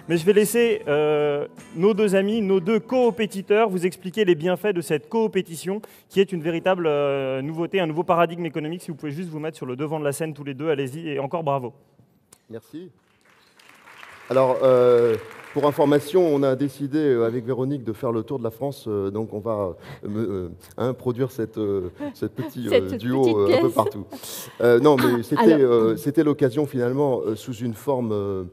Mais je vais laisser nos deux amis, nos deux coopétiteurs, vous expliquer les bienfaits de cette coopétition, qui est une véritable nouveauté, un nouveau paradigme économique. Si vous pouvez juste vous mettre sur le devant de la scène tous les deux, allez-y, et encore bravo. Merci. Alors, pour information, on a décidé avec Véronique de faire le tour de la France, donc on va produire cette petit duo un peu partout. Non, mais c'était l'occasion finalement, sous une forme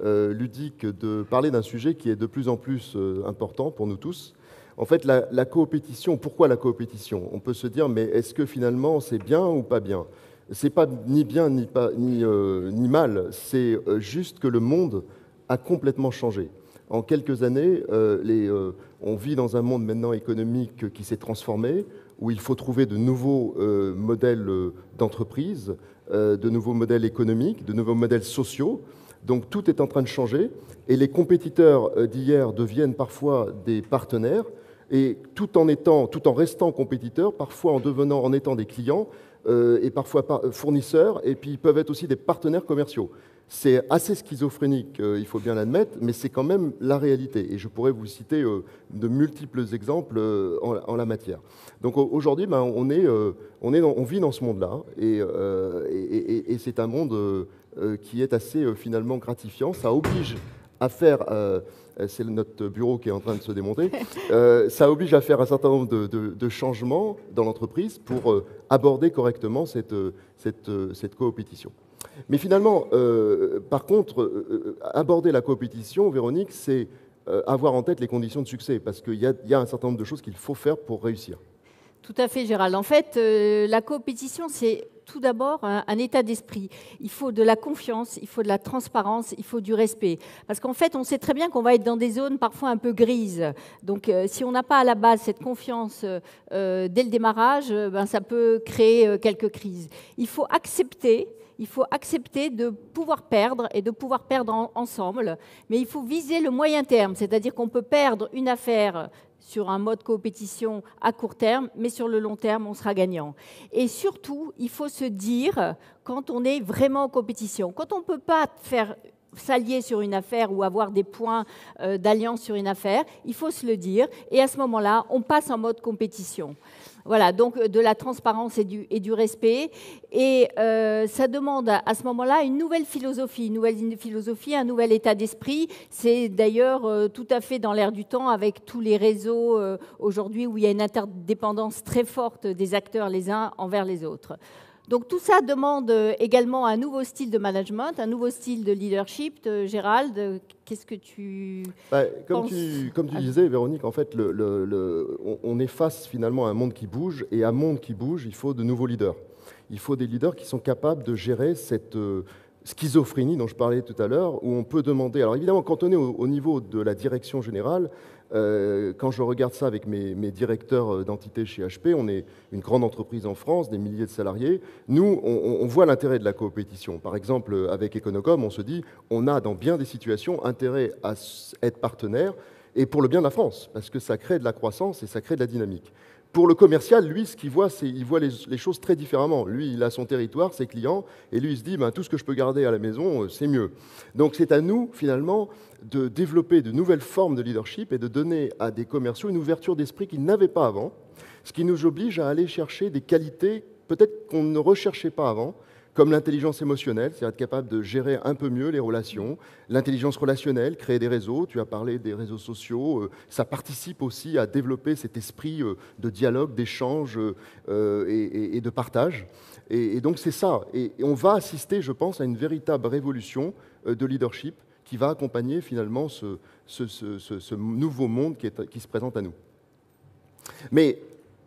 ludique, de parler d'un sujet qui est de plus en plus important pour nous tous. En fait, la coopétition, pourquoi la coopétition? On peut se dire, mais est-ce que finalement c'est bien ou pas bien? C'est pas ni bien ni mal, c'est juste que le monde a complètement changé. En quelques années, on vit dans un monde maintenant économique qui s'est transformé, où il faut trouver de nouveaux modèles d'entreprise, de nouveaux modèles économiques, de nouveaux modèles sociaux. Donc tout est en train de changer, et les compétiteurs d'hier deviennent parfois des partenaires, et tout en restant compétiteurs, parfois en étant des clients, et parfois fournisseurs, et puis ils peuvent être aussi des partenaires commerciaux. C'est assez schizophrénique, il faut bien l'admettre, mais c'est quand même la réalité. Et je pourrais vous citer de multiples exemples en la matière. Donc aujourd'hui, on vit dans ce monde-là, et c'est un monde qui est assez finalement gratifiant. Ça oblige à faire, c'est notre bureau qui est en train de se démonter, ça oblige à faire un certain nombre de changements dans l'entreprise pour aborder correctement cette coopétition. Mais finalement, par contre, aborder la coopétition, Véronique, c'est avoir en tête les conditions de succès, parce qu'il y a un certain nombre de choses qu'il faut faire pour réussir. Tout à fait, Gérald. En fait, la coopétition, c'est tout d'abord un état d'esprit. Il faut de la confiance, il faut de la transparence, il faut du respect. Parce qu'en fait, on sait très bien qu'on va être dans des zones parfois un peu grises. Donc, si on n'a pas à la base cette confiance dès le démarrage, ça peut créer quelques crises. Il faut accepter de pouvoir perdre et de pouvoir perdre ensemble. Mais il faut viser le moyen terme, c'est-à-dire qu'on peut perdre une affaire sur un mode coopétition à court terme, mais sur le long terme, on sera gagnant. Et surtout, il faut se dire, quand on est vraiment en compétition, quand on ne peut pas s'allier sur une affaire ou avoir des points d'alliance sur une affaire, il faut se le dire. Et à ce moment-là, on passe en mode compétition. Voilà, donc de la transparence et du respect. Et ça demande à ce moment-là une nouvelle philosophie, un nouvel état d'esprit. C'est d'ailleurs tout à fait dans l'air du temps avec tous les réseaux aujourd'hui où il y a une interdépendance très forte des acteurs les uns envers les autres. Donc tout ça demande également un nouveau style de management, un nouveau style de leadership. Gérald, qu'est-ce que tu penses? Comme tu disais, Véronique, en fait, on est face finalement à un monde qui bouge, et à un monde qui bouge, il faut de nouveaux leaders. Il faut des leaders qui sont capables de gérer cette schizophrénie dont je parlais tout à l'heure, où on peut demander... Alors évidemment, quand on est au niveau de la direction générale, quand je regarde ça avec mes directeurs d'entités chez HP, on est une grande entreprise en France, des milliers de salariés. Nous, on voit l'intérêt de la coopétition. Par exemple, avec Econocom, on se dit, on a dans bien des situations intérêt à être partenaire, et pour le bien de la France, parce que ça crée de la croissance et ça crée de la dynamique. Pour le commercial, lui, ce qu'il voit, c'est il voit les choses très différemment. Lui, il a son territoire, ses clients, et lui, il se dit, tout ce que je peux garder à la maison, c'est mieux. Donc c'est à nous, finalement, de développer de nouvelles formes de leadership et de donner à des commerciaux une ouverture d'esprit qu'ils n'avaient pas avant, ce qui nous oblige à aller chercher des qualités peut-être qu'on ne recherchait pas avant, comme l'intelligence émotionnelle, c'est être capable de gérer un peu mieux les relations, l'intelligence relationnelle, créer des réseaux, tu as parlé des réseaux sociaux, ça participe aussi à développer cet esprit de dialogue, d'échange et de partage. Et donc c'est ça, et on va assister, je pense, à une véritable révolution de leadership qui va accompagner finalement ce nouveau monde qui se présente à nous. Mais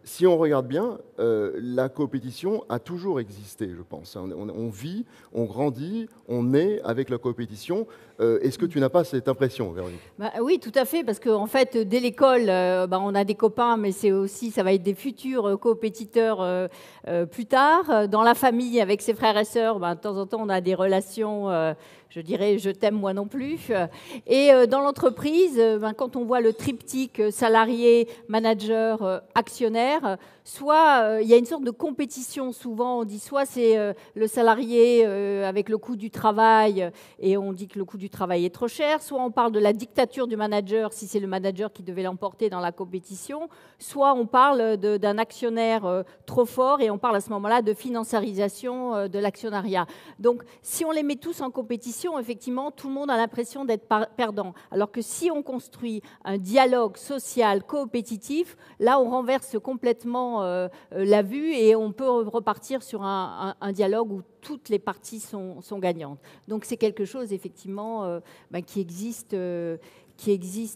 si on regarde bien, la coopétition a toujours existé, je pense. On vit, on grandit, on est avec la coopétition. Est-ce que tu n'as pas cette impression, Véronique? Oui, tout à fait, parce qu'en fait, dès l'école, on a des copains, mais ça va être des futurs coopétiteurs plus tard. Dans la famille, avec ses frères et sœurs, de temps en temps, on a des relations... je dirais je t'aime moi non plus. Et dans l'entreprise, quand on voit le triptyque salarié, manager, actionnaire, soit il y a une sorte de compétition. Souvent, on dit soit c'est le salarié avec le coût du travail et on dit que le coût du travail est trop cher, soit on parle de la dictature du manager si c'est le manager qui devait l'emporter dans la compétition, soit on parle d'un actionnaire trop fort et on parle à ce moment-là de financiarisation de l'actionnariat. Donc, si on les met tous en compétition, effectivement, tout le monde a l'impression d'être perdant. Alors que si on construit un dialogue social coopétitif, là, on renverse complètement la vue et on peut repartir sur un dialogue où toutes les parties sont gagnantes. Donc, c'est quelque chose, effectivement, qui existe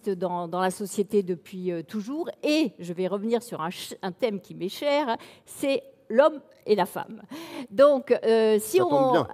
dans la société depuis toujours. Et je vais revenir sur un thème qui m'est cher, c'est l'homme et la femme. Donc, si ça tombe bien.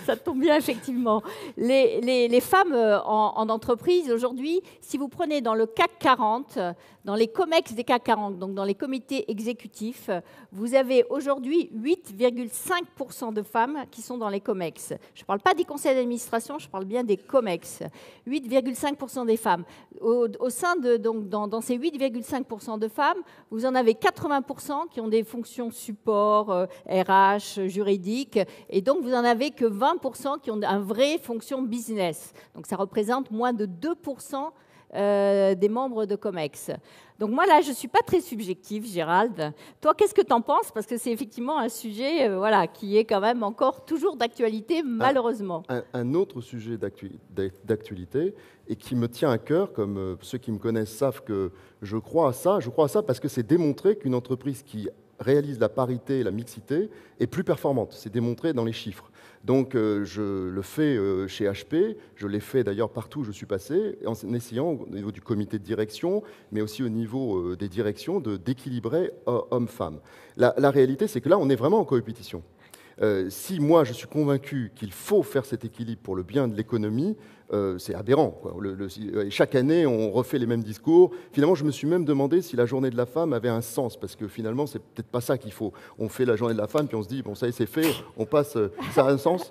Ça tombe bien, effectivement. Les femmes en entreprise, aujourd'hui, si vous prenez dans le CAC 40, dans les COMEX des CAC 40, donc dans les comités exécutifs, vous avez aujourd'hui 8,5% de femmes qui sont dans les COMEX. Je ne parle pas des conseils d'administration, je parle bien des COMEX. 8,5% des femmes. Au sein dans ces 8,5% de femmes, vous en avez 80% qui ont des fonctions support, RH, juridique, et donc vous n'en avez que 20% qui ont une vraie fonction business. Donc ça représente moins de 2% des membres de COMEX. Donc moi, là, je ne suis pas très subjective, Gérald. Toi, qu'est-ce que tu en penses? Parce que c'est effectivement un sujet qui est quand même encore toujours d'actualité, malheureusement. Un autre sujet d'actualité et qui me tient à cœur, comme ceux qui me connaissent savent que je crois à ça. Je crois à ça parce que c'est démontré qu'une entreprise qui réalise la parité et la mixité est plus performante. C'est démontré dans les chiffres. Donc, je le fais chez HP, je l'ai fait d'ailleurs partout où je suis passé, en essayant au niveau du comité de direction, mais aussi au niveau des directions, d'équilibrer hommes-femmes. La réalité, c'est que là, on est vraiment en coopétition. Si moi, je suis convaincu qu'il faut faire cet équilibre pour le bien de l'économie, c'est aberrant, quoi. Chaque année, on refait les mêmes discours. Finalement, je me suis même demandé si la journée de la femme avait un sens, parce que finalement, c'est peut-être pas ça qu'il faut. On fait la journée de la femme, puis on se dit, bon, ça y est, c'est fait, on passe, ça a un sens?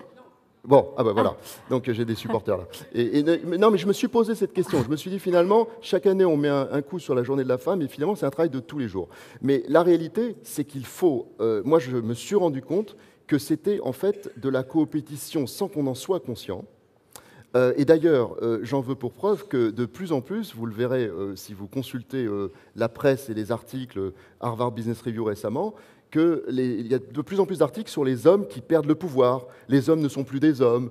Bon, ah ben voilà, donc j'ai des supporters là. Non, mais je me suis posé cette question. Je me suis dit, finalement, chaque année, on met un coup sur la journée de la femme, et finalement, c'est un travail de tous les jours. Mais la réalité, c'est qu'il faut... moi, je me suis rendu compte que c'était en fait de la coopétition sans qu'on en soit conscient. Et d'ailleurs, j'en veux pour preuve que de plus en plus, vous le verrez si vous consultez la presse et les articles Harvard Business Review récemment, qu'il y a de plus en plus d'articles sur les hommes qui perdent le pouvoir, les hommes ne sont plus des hommes,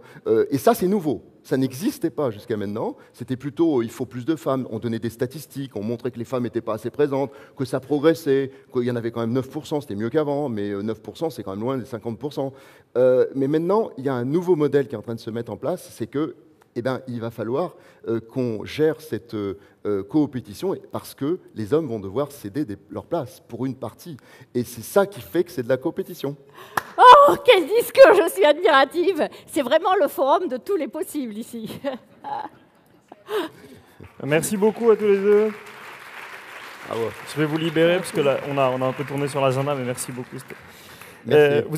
et ça c'est nouveau. Ça n'existait pas jusqu'à maintenant, c'était plutôt il faut plus de femmes, on donnait des statistiques, on montrait que les femmes n'étaient pas assez présentes, que ça progressait, qu'il y en avait quand même 9%, c'était mieux qu'avant, mais 9% c'est quand même loin des 50%. Mais maintenant, il y a un nouveau modèle qui est en train de se mettre en place, c'est que il va falloir qu'on gère cette coopétition parce que les hommes vont devoir céder leur place pour une partie. Et c'est ça qui fait que c'est de la coopétition. Oh, quel discours, je suis admirative. C'est vraiment le forum de tous les possibles ici. Merci beaucoup à tous les deux. Ah ouais. Je vais vous libérer parce que là, on a un peu tourné sur l'agenda, mais merci beaucoup. Vous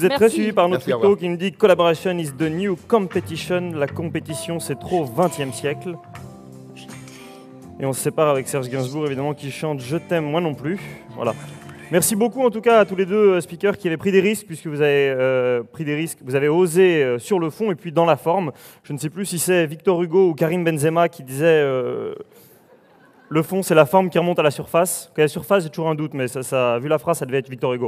êtes très Merci. suivi par notre Merci, tuto qui nous dit « Collaboration is the new competition ». La compétition, c'est trop 20e siècle. Et on se sépare avec Serge Gainsbourg, évidemment, qui chante « Je t'aime, moi non plus ». Voilà. Merci beaucoup, en tout cas, à tous les deux speakers qui avaient pris des risques, puisque vous avez pris des risques, vous avez osé sur le fond et puis dans la forme. Je ne sais plus si c'est Victor Hugo ou Karim Benzema qui disait le fond, c'est la forme qui remonte à la surface. Qu'à la surface, j'ai toujours un doute, mais vu la phrase, ça devait être Victor Hugo.